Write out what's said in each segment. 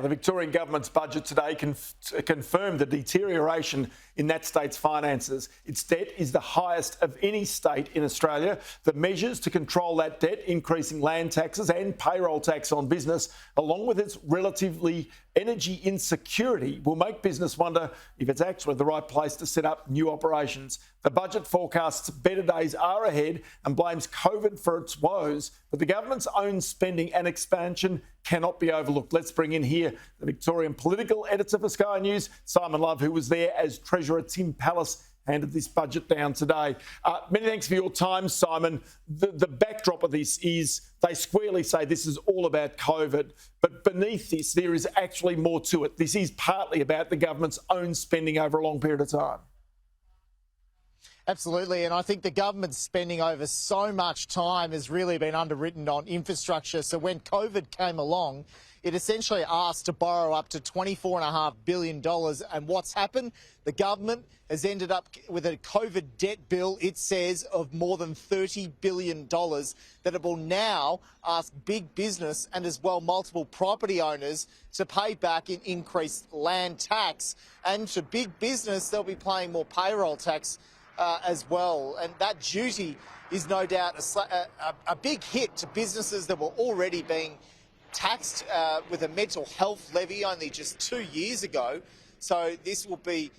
The Victorian government's budget today confirmed the deterioration in that state's finances. Its debt is the highest of any state in Australia. The measures to control that debt, increasing land taxes and payroll tax on business, along with its relatively energy insecurity, will make business wonder if it's actually the right place to set up new operations. The budget forecasts better days are ahead and blames COVID for its woes, but the government's own spending and expansion cannot be overlooked. Let's bring in here the Victorian political editor for Sky News, Simon Love, who was there as Treasurer Tim Pallas handed this budget down today. Many thanks for your time, Simon. The backdrop of this is they squarely say this is all about COVID, but beneath this, there is actually more to it. This is partly about the government's own spending over a long period of time. Absolutely, and I think the government's spending over so much time has really been underwritten on infrastructure. So when COVID came along, it essentially asked to borrow up to $24.5 billion. And what's happened? The government has ended up with a COVID debt bill, it says, of more than $30 billion that it will now ask big business and as well multiple property owners to pay back in increased land tax. And for big business, they'll be paying more payroll tax as well. And that duty is no doubt a big hit to businesses that were already being taxed with a mental health levy only just 2 years ago. So this will be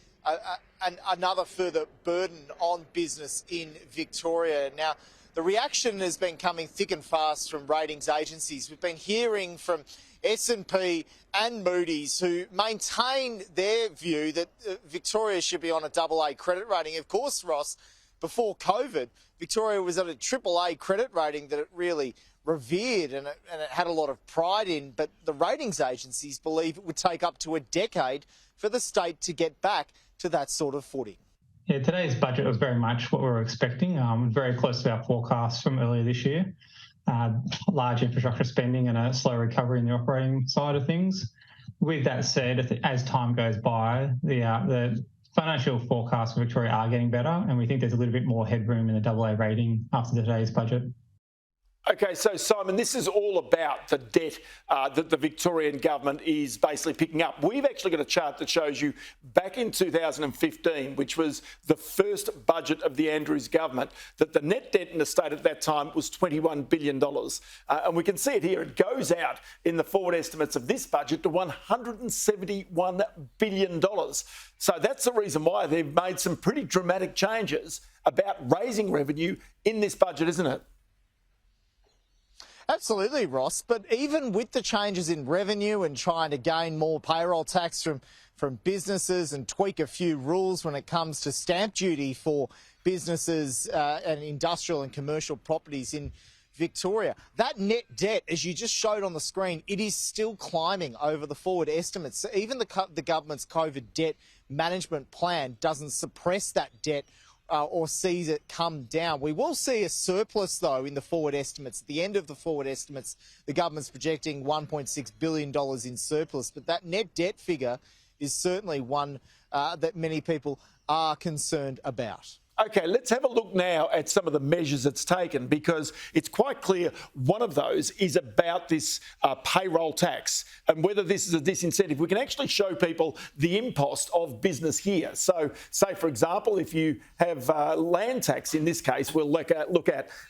another further burden on business in Victoria. Now, the reaction has been coming thick and fast from ratings agencies. We've been hearing from S&P and Moody's, who maintain their view that Victoria should be on a AA credit rating. Of course, Ross, before COVID, Victoria was at a AAA credit rating that it really revered and it had a lot of pride in, but the ratings agencies believe it would take up to a decade for the state to get back to that sort of footing. Yeah, today's budget was very much what we were expecting, very close to our forecasts from earlier this year. Large infrastructure spending and a slow recovery in the operating side of things. With that said, as time goes by, the financial forecasts for Victoria are getting better, and we think there's a little bit more headroom in the AA rating after today's budget. Okay, so Simon, this is all about the debt that the Victorian government is basically picking up. We've actually got a chart that shows you back in 2015, which was the first budget of the Andrews government, that the net debt in the state at that time was $21 billion. And we can see it here. It goes out in the forward estimates of this budget to $171 billion. So that's the reason why they've made some pretty dramatic changes about raising revenue in this budget, isn't it? Absolutely, Ross. But even with the changes in revenue and trying to gain more payroll tax from businesses and tweak a few rules when it comes to stamp duty for businesses and industrial and commercial properties in Victoria, that net debt, as you just showed on the screen, it is still climbing over the forward estimates. So even the government's COVID debt management plan doesn't suppress that debt or sees it come down. We will see a surplus, though, in the forward estimates. At the end of the forward estimates, the government's projecting $1.6 billion in surplus, but that net debt figure is certainly one that many people are concerned about. Okay, let's have a look now at some of the measures it's taken, because it's quite clear one of those is about this payroll tax and whether this is a disincentive. We can actually show people the impost of business here. So say, for example, if you have land tax, in this case, we'll look at,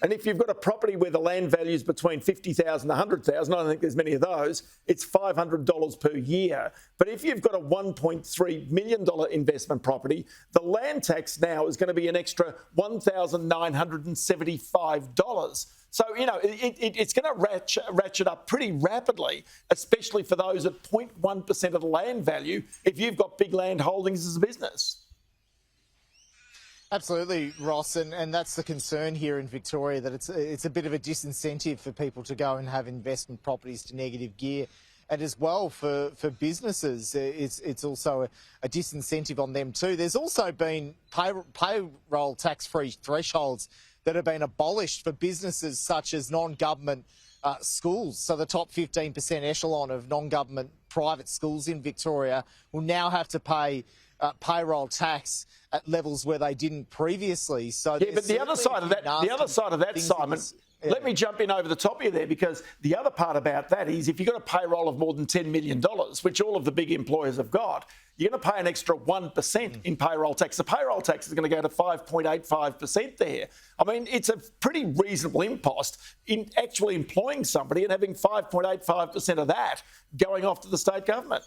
and if you've got a property where the land value is between $50,000 and $100,000, I don't think there's many of those, it's $500 per year. But if you've got a $1.3 million investment property, the land tax now is going to be an extra $1,975. So, you know, it's going to ratchet up pretty rapidly, especially for those at 0.1% of the land value if you've got big land holdings as a business. Absolutely, Ross, and that's the concern here in Victoria, that it's a bit of a disincentive for people to go and have investment properties to negative gear. And as well for businesses, it's also a disincentive on them too. There's also been payroll tax-free thresholds that have been abolished for businesses such as non-government schools. So the top 15% echelon of non-government private schools in Victoria will now have to pay payroll tax at levels where they didn't previously. So yeah, but the other side of that, Simon. Yeah. Let me jump in over the top of you there, because the other part about that is if you've got a payroll of more than $10 million, which all of the big employers have got, you're going to pay an extra 1% in payroll tax. The payroll tax is going to go to 5.85% there. I mean, it's a pretty reasonable impost in actually employing somebody and having 5.85% of that going off to the state government.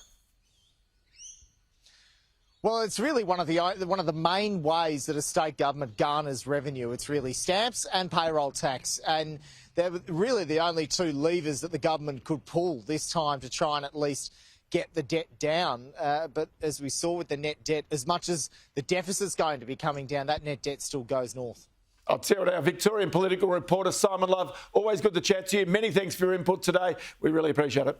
Well, it's really one of the main ways that a state government garners revenue. It's really stamps and payroll tax, and they're really the only two levers that the government could pull this time to try and at least get the debt down. But as we saw with the net debt, as much as the deficit's going to be coming down, that net debt still goes north. I'll tell you, our Victorian political reporter, Simon Love, always good to chat to you. Many thanks for your input today. We really appreciate it.